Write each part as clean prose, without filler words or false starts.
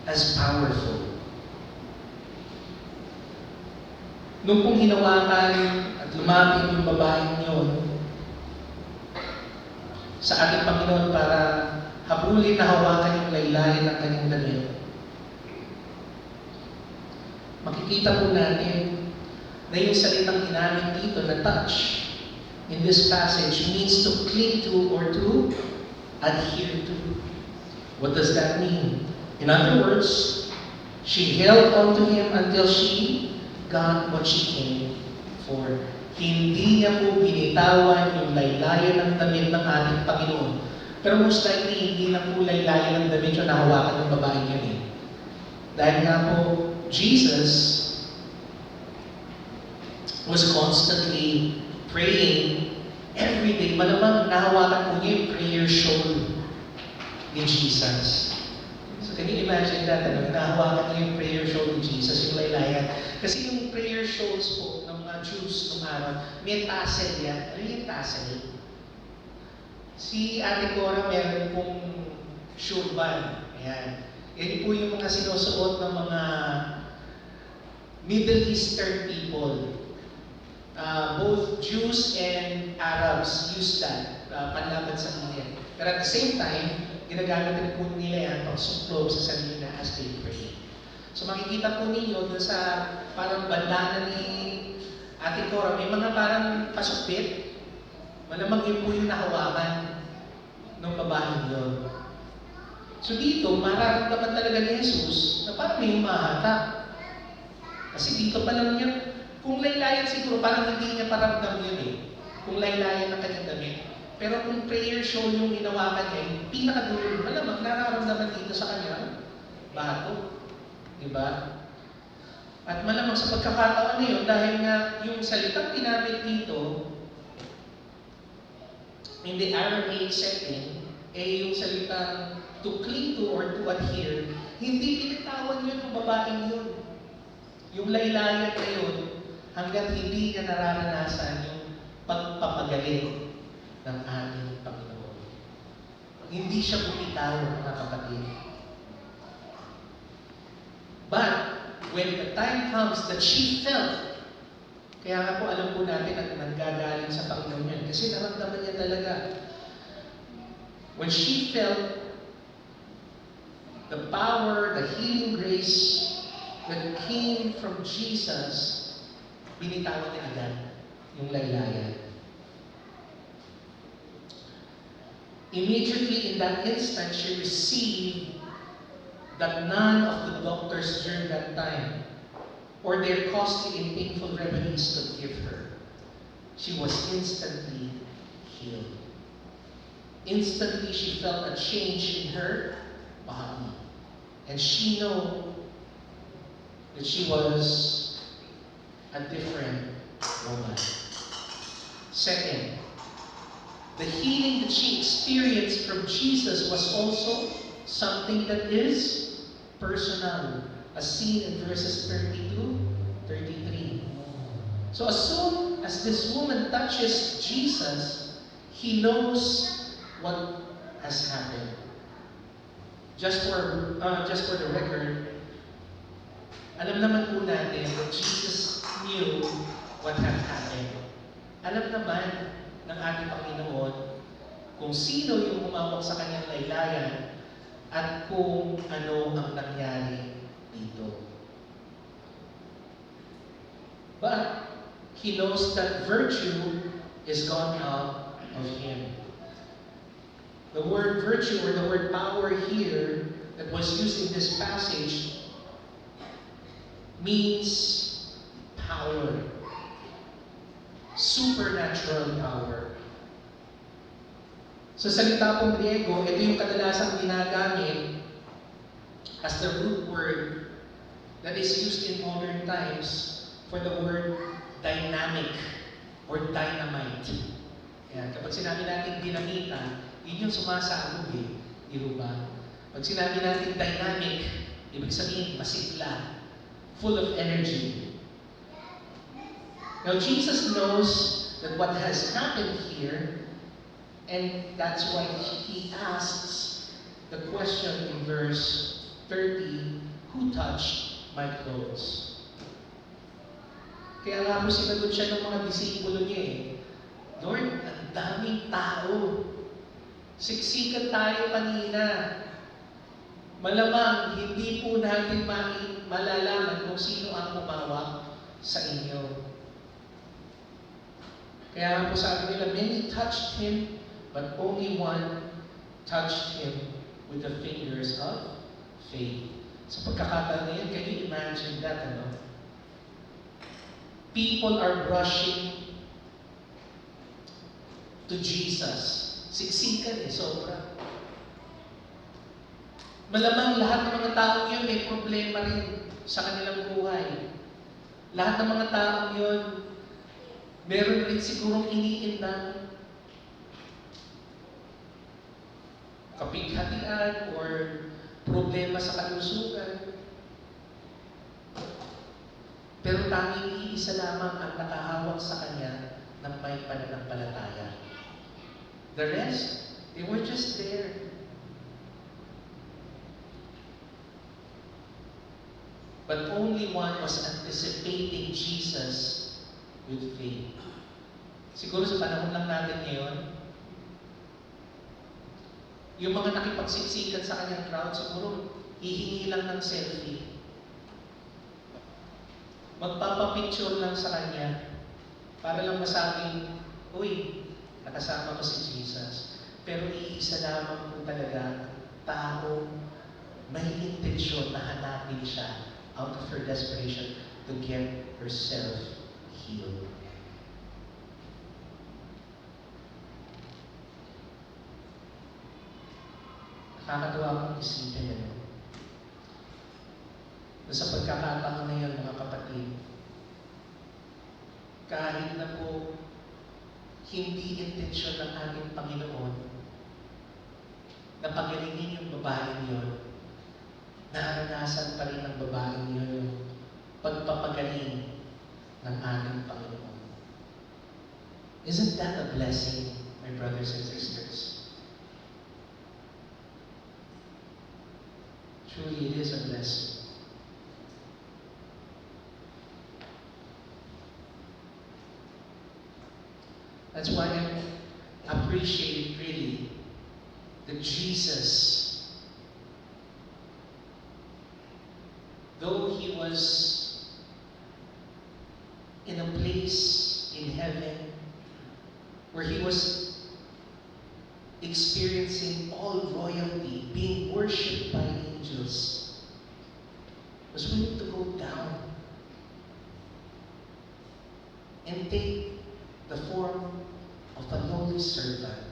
as powerful. Nung kung hinawakan at lumapit yung babaeng yun sa ating Panginoon para habulin na hawakan yung laylayan ng kanyang damit, makikita po natin na yung salitang ginamit dito na touch in this passage means to cling to or to adhere to. What does that mean? In other words, she held on to him until she got what she came for. Hindi niya po binitawan yung laylayan ng damit ng ating Panginoon. Pero most likely, hindi na po laylayan ng damit yung nahawakan ng babaeng yun eh. Dahil nga po, Jesus was constantly praying every day. Malamang nahawakan po niya yung prayer shawl ni Jesus. So can you imagine that? Nahawakan niya yung prayer shawl ni Jesus, yung laylayan. Kasi yung prayer shawls po ng mga Jews nung araw, may tassel yan. Ano yung tassel? Si Ate Cora meron pong shurban. Ayan. Yan po yung mga sinusuot ng mga Middle Eastern people. Both Jews and Arabs use that panlaban sa kanila. Pero at the same time, ginagamit rin po nila yan pang suklob sa sarili na as they pray. So makikita po ninyo doon sa parang bandana ni Ate Cora, may mga parang pasukbit. Malamang yun po yung nahawakan ng babaeng yun. So dito, mararamdaman talaga ni Jesus na parang may humahatak. Kasi dito pa lang niya, kung laylayan siguro, parang hindi niya paramdam yun eh. Kung laylayan ng kanyang damit. Pero kung prayer shawl yung hinawakan niya, yung pinakadulo, malamang nararamdaman dito sa kanya, bato. Diba? At malamang sa pagkakataon na yun, dahil nga yung salitang ginamit dito, in the Aramaic setting, yung salitang to cling to or to adhere, hindi pinitawan yun ng babaeng yun. Yung laylayan na yun, hanggang hindi niya nararanasan yung pagpapagaling ng ating Panginoon. Hindi siya bumitaw, mga kapatid. But, when the time comes that she felt, kaya nga po alam po natin na nanggagaling sa Panginoon yan, kasi naramdaman niya talaga. When she felt the power, the healing grace that came from Jesus, binitawan niya agad yung laylayan. Immediately in that instant, she received that none of the doctors during that time or their costly and painful remedies could give her. She was instantly healed. Instantly, she felt a change in her body. And she knew that she was a different woman. Second, the healing that she experienced from Jesus was also something that is personal, as seen in verses 32, 33. So as soon as this woman touches Jesus, he knows what has happened. Just for the record, alam naman po natin that Jesus knew what had happened. Alam naman ng ating Panginoon kung sino yung humawak sa kanyang laylayan at kung ano ang nangyari dito. But he knows that virtue is gone out of him. The word virtue or the word power here that was used in this passage means power. Supernatural power. Sa salita pong Griego, ito yung kadalasang ginagamit as the root word that is used in modern times for the word dynamic or dynamite. Yan. Kapag sinabi natin dinamita, yun yung sumasabog eh. Di ba? Pag sinabi natin dynamic, ibig sabihin masigla, full of energy. Now, Jesus knows that what has happened here, and that's why he asks the question in verse 30, touched my clothes? Kaya nga po sinagot siya ng mga disipulo niya eh, Lord, ang daming tao. Siksikan tayo kanina. Malamang hindi po natin malalaman kung sino ang umawak sa inyo. Kaya nga po sabi nila, many touched him, but only one touched him with the fingers of faith. Sa pagkakataon na yan, can you imagine that, ano? People are rushing to Jesus. Siksikan eh, sobra. Malamang lahat ng mga taong yun may problema rin sa kanilang buhay. Lahat ng mga taong yun, meron rin sigurong iniindang kapighatian or problema sa kalusugan. Pero tanging iisa lamang ang nakahawak sa kanya ng may pananampalataya. The rest, they were just there. But only one was anticipating Jesus with faith. Siguro sa panahon lang natin ngayon, yung mga nakipagsiksikan sa kanyang crowd, siguro hihingi lang ng selfie. Magpapapicture lang sa kanya para lang masabing, uy, nakasama ko si Jesus. Pero iisa lamang po talaga tao may intensyon na hanapin siya out of her desperation to get herself healed. Nakakatuwa kong isipin yun. Sa pagkakataon na yun, mga kapatid, kahit na po hindi intensyon ng ating Panginoon na pagalingin yung babaeng yun, naranasan pa rin ng babaeng yun yung pagpapagaling ng ating Panginoon. Isn't that a blessing, my brothers and sisters? Truly, it is a blessing. That's why I appreciate really that Jesus, though he was in a place in heaven where he was experiencing all royalty, being worshipped by angels, was willing to go down and take the form of a lowly servant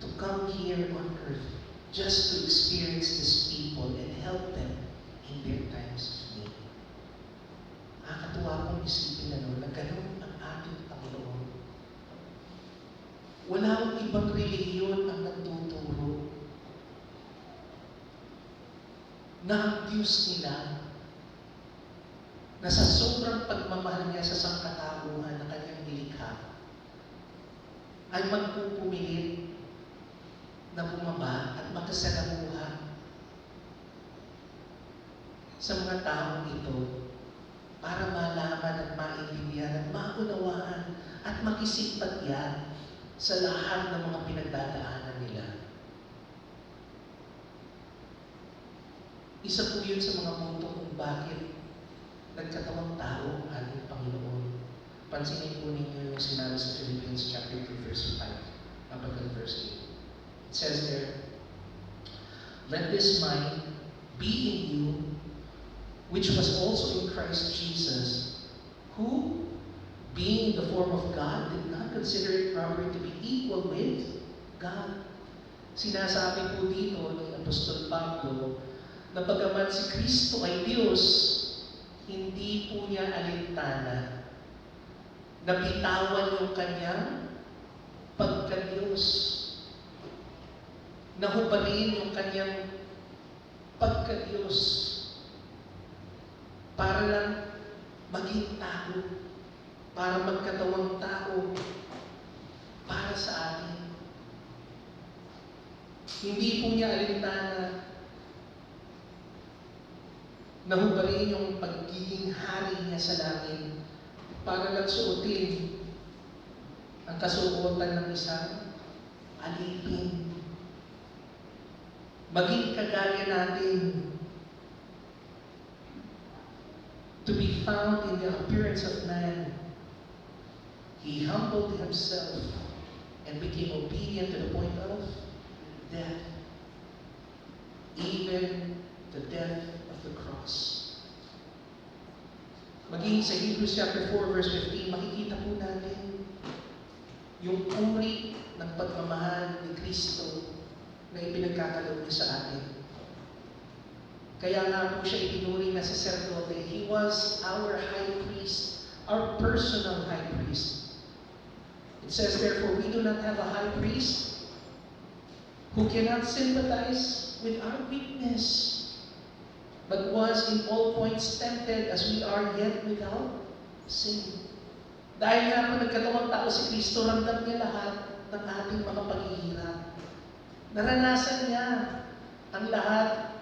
to come here on earth just to experience these people and help them in their times of need. Nakakatuwa kong isipin na ganun ang ating Panginoon. Wala akong ibang relihiyon ang nagtuturo na ang Diyos nila na sa sobrang pagmamahal niya sa sangkatauhan na kanyang nilikha, ay magpupumilit na bumaba at makasalamuha sa mga taong ito para malaman at maintindihan at maunawaan at makisimpatya sa lahat ng mga pinagdadaanan nila. Isa po yun sa mga punto kung bakit nagkatawang tao ang ating Panginoon. Pansinin po ninyo yung sinabi sa Philippians chapter 2 verse 5 up until verse 8. It says there, "Let this mind be in you, which was also in Christ Jesus, who, being in the form of God, did not consider it robbery to be equal with God." Sinasabi po dito ni Apostol Pablo na bagaman si Kristo ay Diyos, hindi po niya alintana na bitawan yung kanyang pagka-Diyos. Nahubarin yung kanyang pagka-Diyos para lang maging tao, para magkatawang tao, para sa atin. Hindi po niya alintana nahubarin yung pagiging hari niya sa langit para lang suotin ang kasuotan ng isang alipin. Maging kagaya natin, to be found in the appearance of man, he humbled himself and became obedient to the point of death, even the death of the cross. Maging sa Hebrews chapter 4 verse 15, makikita po natin yung uri ng pagmamahal ni Kristo na ipinagkakaloob niya sa atin. Kaya nga po siya itinuri na saserdote. He was our high priest, our personal high priest. It says, therefore, we do not have a high priest who cannot sympathize with our weakness, but was in all points tempted as we are, yet without sin. Dahil nga po nagkatawang tao si Kristo, ramdam niya lahat ng ating mga paghihirap. Naranasan niya ang lahat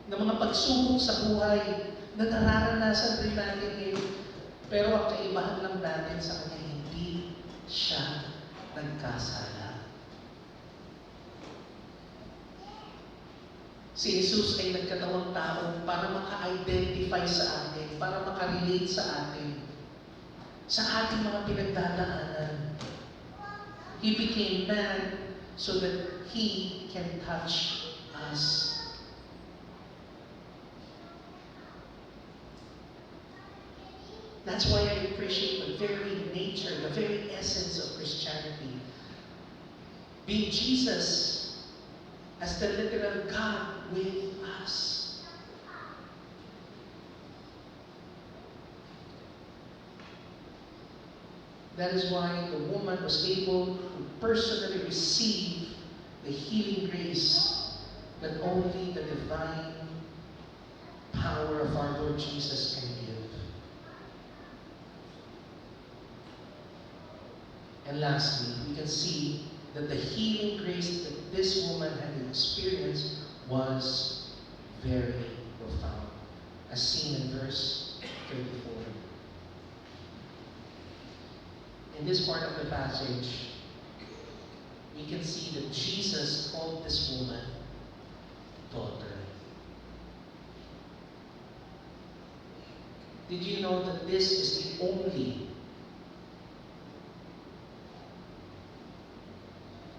ng mga pagsubok sa buhay na nararanasan rin natin ngayon. Pero ang kaibahan lang natin sa kanya, hindi siya nagkasala. Si Jesus ay nagkatawang tao para maka-identify sa atin, para maka-relate sa atin, sa ating mga pinagdadaanan. He became man so that He can touch us. That's why I appreciate the very nature, the very essence of Christianity. Being Jesus as the literal God with us. That is why the woman was able to personally receive the healing grace that only the divine power of our Lord Jesus can give. And lastly, we can see that the healing grace that this woman had experienced was very profound, as seen in verse 34. In this part of the passage, we can see that Jesus called this woman daughter. Did you know that this is the only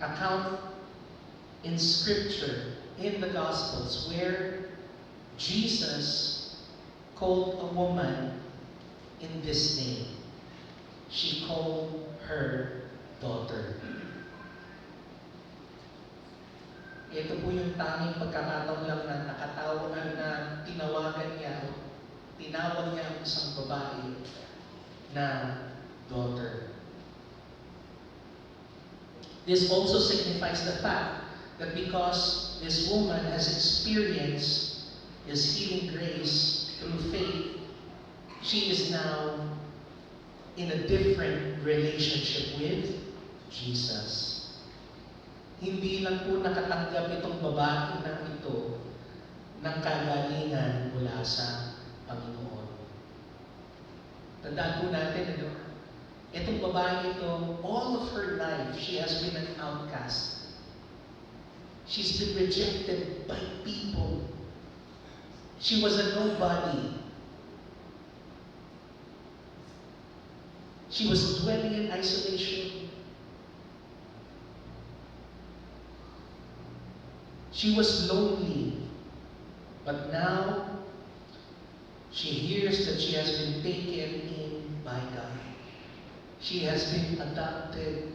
account in Scripture, in the Gospels, where Jesus called a woman in this name? She called her daughter. Ito po yung tanging pagkakataon lang na nakatawanan na tinawagan niya, tinawag niya ang isang babae na daughter. This also signifies the fact that because this woman has experienced His healing grace through faith, she is now in a different relationship with Jesus. Hindi lang po nakatanggap itong babae na ito ng kagalingan mula sa Panginoon. Tandaan po natin, itong babae ito, all of her life, she has been an outcast. She's been rejected by people. She was a nobody. She was dwelling in isolation. She was lonely. But now, she hears that she has been taken in by God. She has been adopted